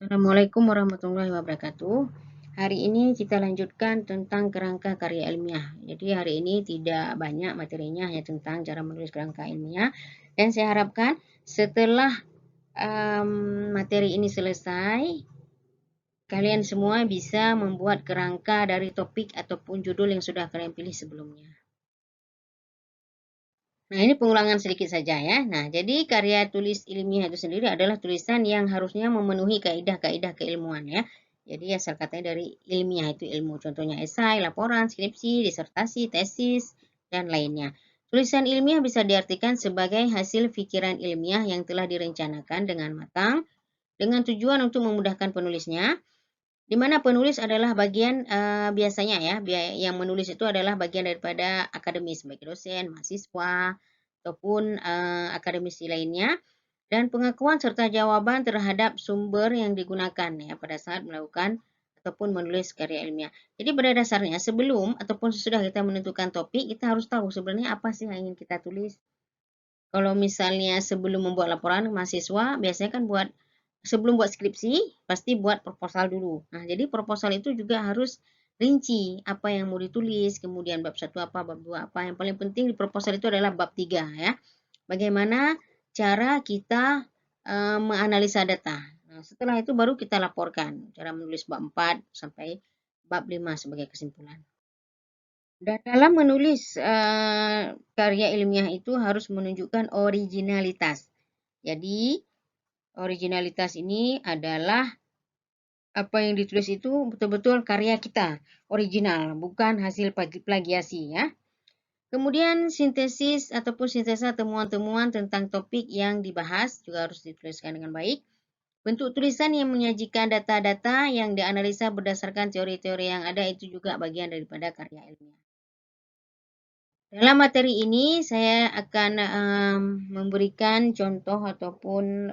Assalamualaikum warahmatullahi wabarakatuh. Hari ini kita lanjutkan tentang kerangka karya ilmiah. Jadi hari ini tidak banyak materinya, hanya tentang cara menulis kerangka ilmiah. Dan saya harapkan setelah materi ini selesai, kalian semua bisa membuat kerangka dari topik ataupun judul yang sudah kalian pilih sebelumnya. Nah, ini pengulangan sedikit saja ya. Nah, jadi karya tulis ilmiah itu sendiri adalah tulisan yang harusnya memenuhi kaidah-kaidah keilmuan ya. Jadi asal katanya dari ilmiah itu ilmu. Contohnya esai, laporan, skripsi, disertasi, tesis, dan lainnya. Tulisan ilmiah bisa diartikan sebagai hasil pikiran ilmiah yang telah direncanakan dengan matang dengan tujuan untuk memudahkan penulisnya, di mana penulis adalah bagian biasanya ya, yang menulis itu adalah bagian daripada akademis, baik dosen, mahasiswa, ataupun akademisi lainnya, dan pengakuan serta jawaban terhadap sumber yang digunakan ya pada saat melakukan ataupun menulis karya ilmiah. Jadi pada dasarnya sebelum ataupun sesudah kita menentukan topik, kita harus tahu sebenarnya apa sih yang ingin kita tulis. Kalau misalnya sebelum membuat laporan mahasiswa, biasanya kan sebelum buat skripsi, pasti buat proposal dulu. Nah, jadi proposal itu juga harus rinci apa yang mau ditulis, kemudian bab 1 apa, bab 2 apa. Yang paling penting di proposal itu adalah bab 3 ya. Bagaimana cara kita menganalisa data. Nah, setelah itu baru kita laporkan cara menulis bab 4 sampai bab 5 sebagai kesimpulan. Dan dalam menulis karya ilmiah itu harus menunjukkan originalitas. Jadi, originalitas ini adalah apa yang ditulis itu betul-betul karya kita, original, bukan hasil plagiasi ya. Kemudian sintesis ataupun sintesa temuan-temuan tentang topik yang dibahas juga harus dituliskan dengan baik. Bentuk tulisan yang menyajikan data-data yang dianalisa berdasarkan teori-teori yang ada itu juga bagian daripada karya ilmiah. Dalam materi ini saya akan memberikan contoh ataupun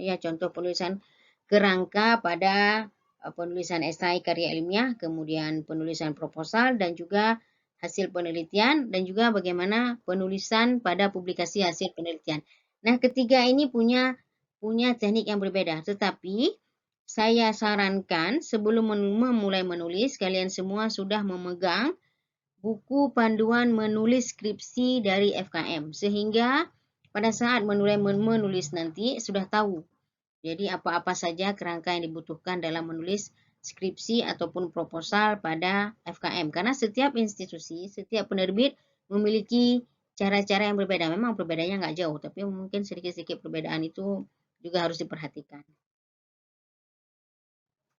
contoh penulisan kerangka pada penulisan esai karya ilmiah, kemudian penulisan proposal dan juga hasil penelitian dan juga bagaimana penulisan pada publikasi hasil penelitian. Nah, ketiga ini punya teknik yang berbeda, tetapi saya sarankan sebelum memulai menulis kalian semua sudah memegang buku panduan menulis skripsi dari FKM, sehingga pada saat menulis nanti sudah tahu. Jadi apa-apa saja kerangka yang dibutuhkan dalam menulis skripsi ataupun proposal pada FKM. Karena setiap institusi, setiap penerbit memiliki cara-cara yang berbeda. Memang perbedaannya nggak jauh, tapi mungkin sedikit-sedikit perbedaan itu juga harus diperhatikan.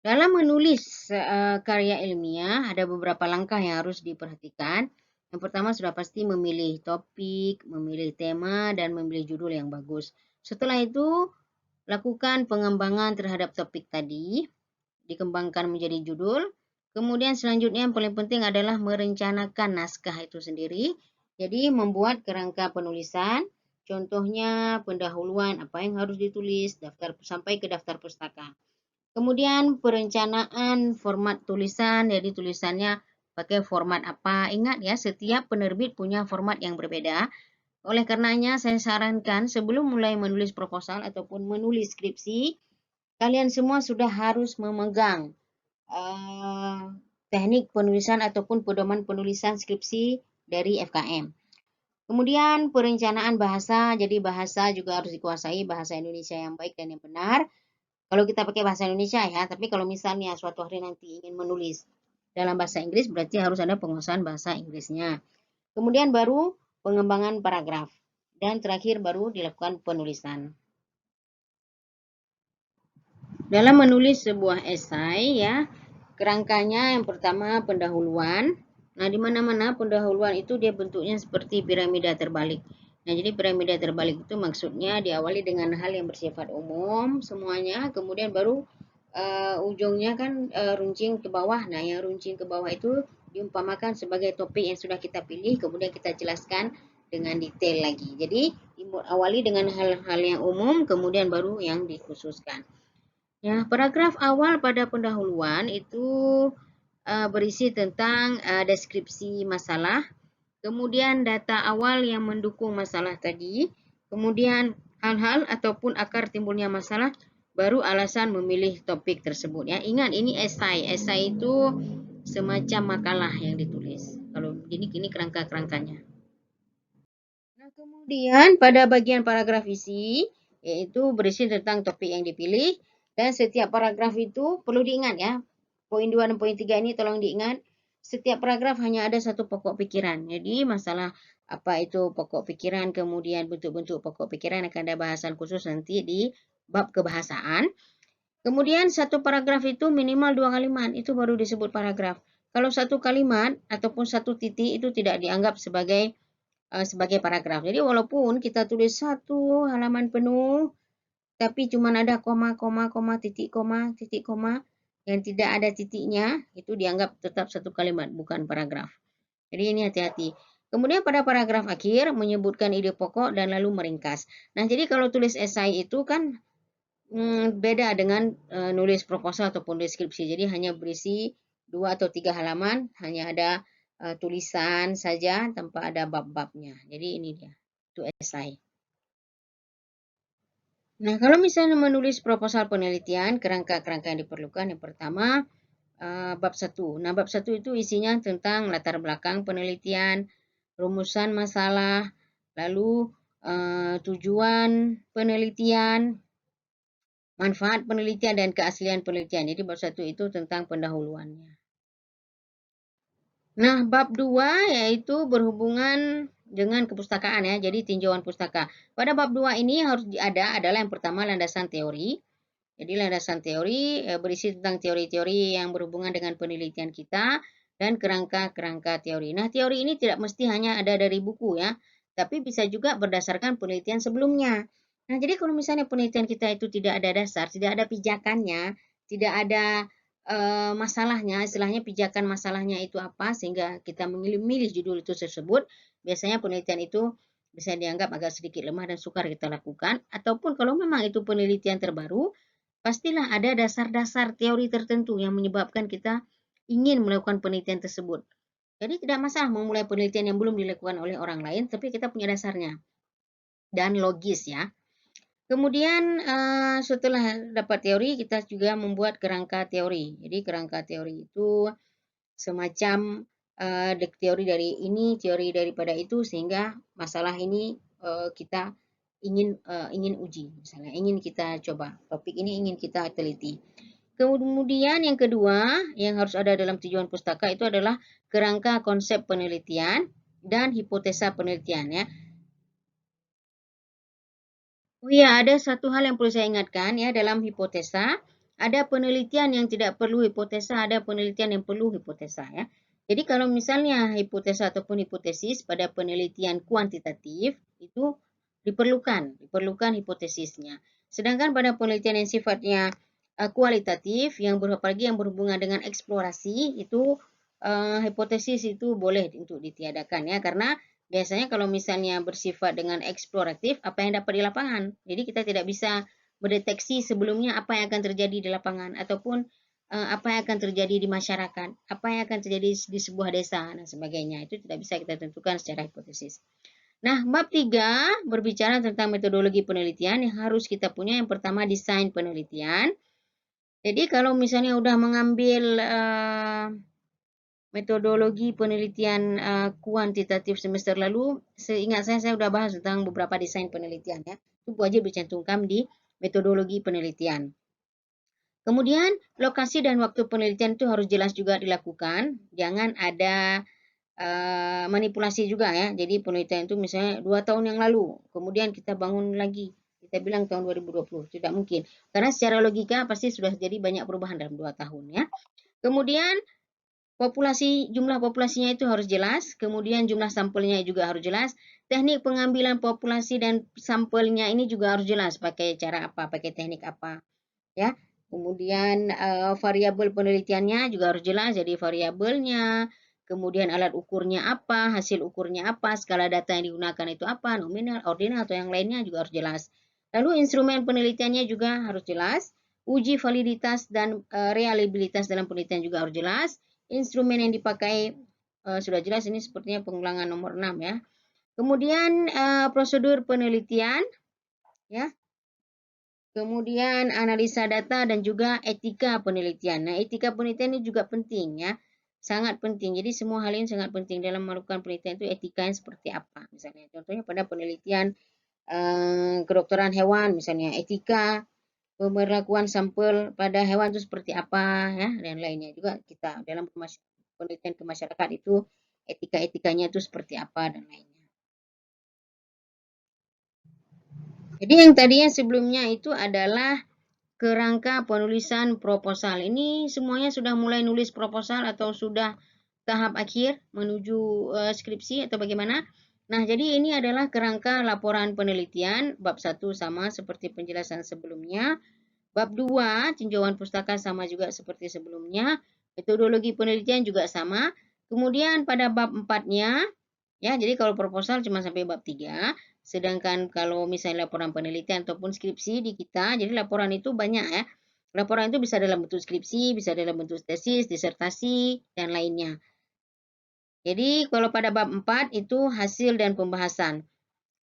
Dalam menulis karya ilmiah, ada beberapa langkah yang harus diperhatikan. Yang pertama sudah pasti memilih topik, memilih tema, dan memilih judul yang bagus. Setelah itu, lakukan pengembangan terhadap topik tadi, dikembangkan menjadi judul. Kemudian selanjutnya yang paling penting adalah merencanakan naskah itu sendiri. Jadi membuat kerangka penulisan, contohnya pendahuluan, apa yang harus ditulis, sampai ke daftar pustaka. Kemudian perencanaan format tulisan, jadi tulisannya pakai format apa. Ingat ya, setiap penerbit punya format yang berbeda. Oleh karenanya saya sarankan sebelum mulai menulis proposal ataupun menulis skripsi, kalian semua sudah harus memegang teknik penulisan ataupun pedoman penulisan skripsi dari FKM. Kemudian perencanaan bahasa, jadi bahasa juga harus dikuasai, bahasa Indonesia yang baik dan yang benar. Kalau kita pakai bahasa Indonesia ya, tapi kalau misalnya suatu hari nanti ingin menulis dalam bahasa Inggris, berarti harus ada penguasaan bahasa Inggrisnya. Kemudian baru pengembangan paragraf. Dan terakhir baru dilakukan penulisan. Dalam menulis sebuah esai ya, kerangkanya yang pertama pendahuluan. Nah, di mana-mana pendahuluan itu dia bentuknya seperti piramida terbalik. Nah, jadi piramida terbalik itu maksudnya diawali dengan hal yang bersifat umum semuanya, kemudian baru ujungnya kan runcing ke bawah. Nah, yang runcing ke bawah itu diumpamakan sebagai topik yang sudah kita pilih, kemudian kita jelaskan dengan detail lagi. Jadi, awali dengan hal-hal yang umum, kemudian baru yang dikhususkan. Ya, paragraf awal pada pendahuluan itu berisi tentang deskripsi masalah, kemudian data awal yang mendukung masalah tadi, kemudian hal-hal ataupun akar timbulnya masalah, baru alasan memilih topik tersebut ya. Ingat ini esai. Esai itu semacam makalah yang ditulis. Kalau begini kerangka-kerangkanya. Nah, kemudian pada bagian paragraf isi yaitu berisi tentang topik yang dipilih dan setiap paragraf itu perlu diingat ya. Poin 2 dan poin 3 ini tolong diingat. Setiap paragraf hanya ada satu pokok pikiran. Jadi masalah apa itu pokok pikiran, kemudian bentuk-bentuk pokok pikiran akan ada bahasan khusus nanti di bab kebahasaan. Kemudian satu paragraf itu minimal 2 kalimat, itu baru disebut paragraf. Kalau satu kalimat ataupun satu titik itu tidak dianggap sebagai paragraf. Jadi walaupun kita tulis satu halaman penuh, tapi cuma ada koma, titik koma, yang tidak ada titiknya, itu dianggap tetap satu kalimat, bukan paragraf. Jadi ini hati-hati. Kemudian pada paragraf akhir menyebutkan ide pokok dan lalu meringkas. Nah, jadi kalau tulis esai itu kan beda dengan nulis proposal ataupun deskripsi. Jadi hanya berisi 2 atau 3 halaman, hanya ada tulisan saja tanpa ada bab-babnya. Jadi ini dia, itu esai. Nah, kalau misalnya menulis proposal penelitian, kerangka-kerangka yang diperlukan, yang pertama, bab 1. Nah, bab 1 itu isinya tentang latar belakang penelitian, rumusan masalah, lalu tujuan penelitian, manfaat penelitian dan keaslian penelitian. Jadi bab 1 itu tentang pendahuluannya. Nah, bab 2 yaitu berhubungan dengan kepustakaan ya. Jadi tinjauan pustaka. Pada bab 2 ini harus ada adalah yang pertama landasan teori. Jadi landasan teori berisi tentang teori-teori yang berhubungan dengan penelitian kita dan kerangka-kerangka teori. Nah, teori ini tidak mesti hanya ada dari buku ya, tapi bisa juga berdasarkan penelitian sebelumnya. Nah, jadi kalau misalnya penelitian kita itu tidak ada dasar, tidak ada pijakannya, tidak ada masalahnya, istilahnya pijakan masalahnya itu apa, sehingga kita memilih judul itu tersebut, biasanya penelitian itu bisa dianggap agak sedikit lemah dan sukar kita lakukan, ataupun kalau memang itu penelitian terbaru, pastilah ada dasar-dasar teori tertentu yang menyebabkan kita ingin melakukan penelitian tersebut. Jadi tidak masalah memulai penelitian yang belum dilakukan oleh orang lain, tapi kita punya dasarnya dan logis ya. Kemudian setelah dapat teori, kita juga membuat kerangka teori. Jadi kerangka teori itu semacam teori dari ini, teori daripada itu, sehingga masalah ini kita ingin uji, misalnya ingin kita coba, topik ini ingin kita teliti. Kemudian yang kedua yang harus ada dalam tujuan pustaka itu adalah kerangka konsep penelitian dan hipotesa penelitian ya. Oh iya, ada satu hal yang perlu saya ingatkan ya, dalam hipotesa ada penelitian yang tidak perlu hipotesa, ada penelitian yang perlu hipotesa ya. Jadi kalau misalnya hipotesa ataupun hipotesis pada penelitian kuantitatif itu diperlukan hipotesisnya. Sedangkan pada penelitian yang sifatnya kualitatif yang apalagi yang berhubungan dengan eksplorasi itu hipotesis itu boleh untuk ditiadakan ya, karena biasanya kalau misalnya bersifat dengan eksploratif, apa yang dapat di lapangan. Jadi kita tidak bisa mendeteksi sebelumnya apa yang akan terjadi di lapangan ataupun apa yang akan terjadi di masyarakat, apa yang akan terjadi di sebuah desa dan sebagainya. Itu tidak bisa kita tentukan secara hipotesis. Nah, bab 3 berbicara tentang metodologi penelitian yang harus kita punya. Yang pertama desain penelitian. Jadi kalau misalnya udah mengambil metodologi penelitian kuantitatif semester lalu, seingat saya sudah bahas tentang beberapa desain penelitian ya. Itu wajib dicantumkan di metodologi penelitian. Kemudian lokasi dan waktu penelitian itu harus jelas juga dilakukan. Jangan ada manipulasi juga ya. Jadi penelitian itu misalnya 2 tahun yang lalu, kemudian kita bangun lagi. Kita bilang tahun 2020, tidak mungkin. Karena secara logika pasti sudah jadi banyak perubahan dalam 2 tahun ya. Kemudian jumlah populasinya itu harus jelas, kemudian jumlah sampelnya juga harus jelas, teknik pengambilan populasi dan sampelnya ini juga harus jelas, pakai cara apa, pakai teknik apa, ya. Kemudian variabel penelitiannya juga harus jelas, jadi variabelnya, kemudian alat ukurnya apa, hasil ukurnya apa, skala data yang digunakan itu apa, nominal, ordinal atau yang lainnya juga harus jelas. Lalu instrumen penelitiannya juga harus jelas, uji validitas dan reliabilitas dalam penelitian juga harus jelas. Instrumen yang dipakai sudah jelas, ini sepertinya pengulangan nomor 6 ya. Kemudian prosedur penelitian ya. Kemudian analisa data dan juga etika penelitian. Nah, etika penelitian ini juga penting ya. Sangat penting. Jadi semua hal ini sangat penting dalam melakukan penelitian itu etikanya seperti apa. Misalnya contohnya pada penelitian kedokteran hewan misalnya etika pemberlakuan sampel pada hewan itu seperti apa ya dan lainnya juga kita dalam penelitian ke masyarakat itu etika-etikanya itu seperti apa dan lainnya. Jadi yang tadinya sebelumnya itu adalah kerangka penulisan proposal. Ini semuanya sudah mulai nulis proposal atau sudah tahap akhir menuju skripsi atau bagaimana? Nah, jadi ini adalah kerangka laporan penelitian bab 1 sama seperti penjelasan sebelumnya. Bab 2, tinjauan pustaka sama juga seperti sebelumnya. Metodologi penelitian juga sama. Kemudian pada bab 4-nya, ya, jadi kalau proposal cuma sampai bab 3, sedangkan kalau misalnya laporan penelitian ataupun skripsi di kita, jadi laporan itu banyak ya. Laporan itu bisa dalam bentuk skripsi, bisa dalam bentuk tesis, disertasi, dan lainnya. Jadi kalau pada bab 4 itu hasil dan pembahasan.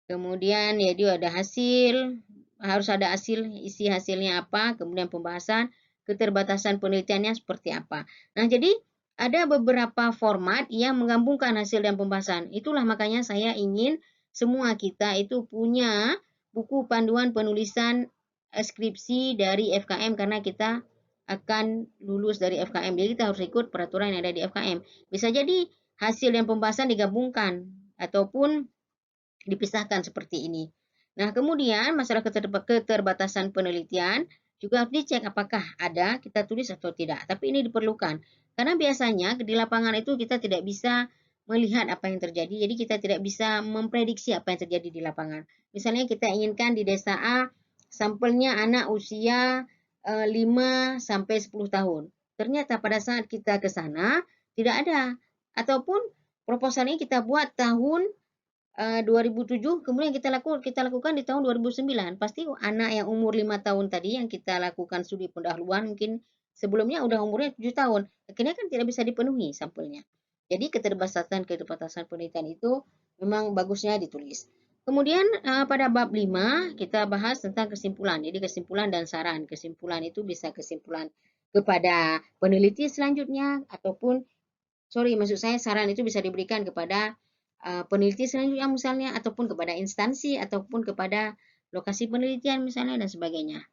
Kemudian ya dia ada hasil, harus ada hasil, isi hasilnya apa, kemudian pembahasan, keterbatasan penelitiannya seperti apa. Nah, jadi ada beberapa format yang menggabungkan hasil dan pembahasan. Itulah makanya saya ingin semua kita itu punya buku panduan penulisan skripsi dari FKM karena kita akan lulus dari FKM. Jadi kita harus ikut peraturan yang ada di FKM. Bisa jadi hasil dan pembahasan digabungkan ataupun dipisahkan seperti ini. Nah, kemudian masalah keterbatasan penelitian juga harus dicek apakah ada kita tulis atau tidak. Tapi ini diperlukan. Karena biasanya di lapangan itu kita tidak bisa melihat apa yang terjadi. Jadi kita tidak bisa memprediksi apa yang terjadi di lapangan. Misalnya kita inginkan di desa A sampelnya anak usia 5 sampai 10 tahun. Ternyata pada saat kita ke sana tidak ada. Ataupun proposal ini kita buat tahun 2007 kemudian kita lakukan di tahun 2009 pasti anak yang umur 5 tahun tadi yang kita lakukan studi pendahuluan mungkin sebelumnya udah umurnya 7 tahun akhirnya kan tidak bisa dipenuhi sampelnya jadi keterbatasan penelitian itu memang bagusnya ditulis kemudian pada bab 5 kita bahas tentang kesimpulan jadi kesimpulan dan saran kesimpulan itu bisa kesimpulan kepada peneliti selanjutnya ataupun maksud saya saran itu bisa diberikan kepada peneliti selanjutnya misalnya ataupun kepada instansi ataupun kepada lokasi penelitian misalnya dan sebagainya.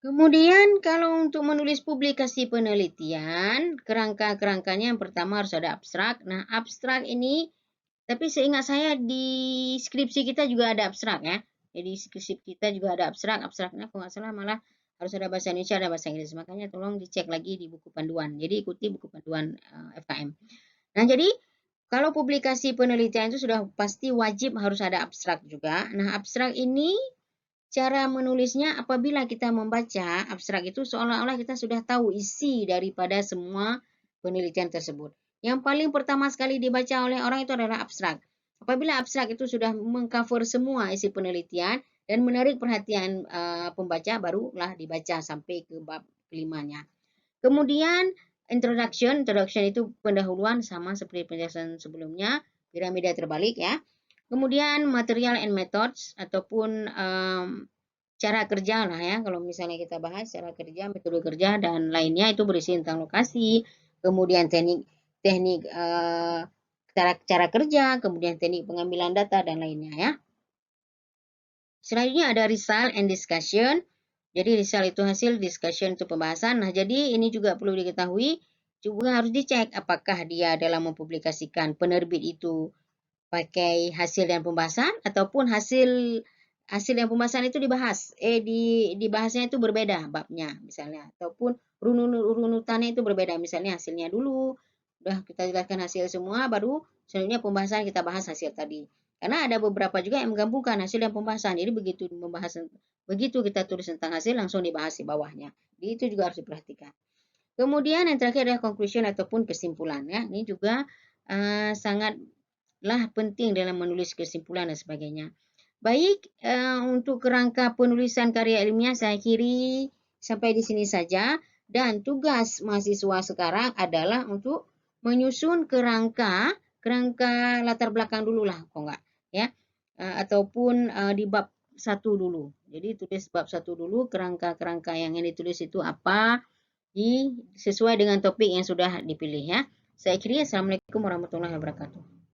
Kemudian kalau untuk menulis publikasi penelitian, kerangka-kerangkanya yang pertama harus ada abstrak. Nah, abstrak ini tapi seingat saya di skripsi kita juga ada abstrak ya. Jadi skripsi kita juga ada abstrak. Abstraknya kalau nggak salah malah harus ada bahasa Indonesia, ada bahasa Inggris. Makanya tolong dicek lagi di buku panduan. Jadi ikuti buku panduan FKM. Nah, jadi kalau publikasi penelitian itu sudah pasti wajib harus ada abstrak juga. Nah, abstrak ini cara menulisnya apabila kita membaca abstrak itu seolah-olah kita sudah tahu isi daripada semua penelitian tersebut. Yang paling pertama sekali dibaca oleh orang itu adalah abstrak. Apabila abstrak itu sudah mengcover semua isi penelitian dan menarik perhatian pembaca, barulah dibaca sampai ke bab kelimanya. Kemudian introduction itu pendahuluan sama seperti penjelasan sebelumnya, piramida terbalik ya. Kemudian material and methods ataupun cara kerja lah ya. Kalau misalnya kita bahas cara kerja, metode kerja dan lainnya itu berisi tentang lokasi, kemudian teknik cara kerja, kemudian teknik pengambilan data dan lainnya ya. Selanjutnya ada result and discussion. Jadi result itu hasil, discussion itu pembahasan. Nah, jadi ini juga perlu diketahui, juga harus dicek apakah dia dalam mempublikasikan penerbit itu pakai hasil dan pembahasan ataupun hasil dan pembahasan itu dibahas. Dibahasnya itu berbeda babnya misalnya ataupun runutannya itu berbeda. Misalnya hasilnya dulu, udah kita jelaskan hasil semua baru selanjutnya pembahasan kita bahas hasil tadi. Karena ada beberapa juga yang menggabungkan hasil dan pembahasan. Jadi begitu kita tulis tentang hasil langsung dibahas di bawahnya. Jadi itu juga harus diperhatikan. Kemudian yang terakhir adalah conclusion ataupun kesimpulan ya. Ini juga sangatlah penting dalam menulis kesimpulan dan sebagainya. Baik, untuk kerangka penulisan karya ilmiah saya akhiri sampai di sini saja dan tugas mahasiswa sekarang adalah untuk menyusun kerangka latar belakang dulu lah kok enggak ya. Ataupun di bab 1 dulu. Jadi tulis bab 1 dulu, kerangka-kerangka yang ditulis itu apa, sesuai dengan topik yang sudah dipilih ya. Saya akhiri. Assalamualaikum warahmatullahi wabarakatuh.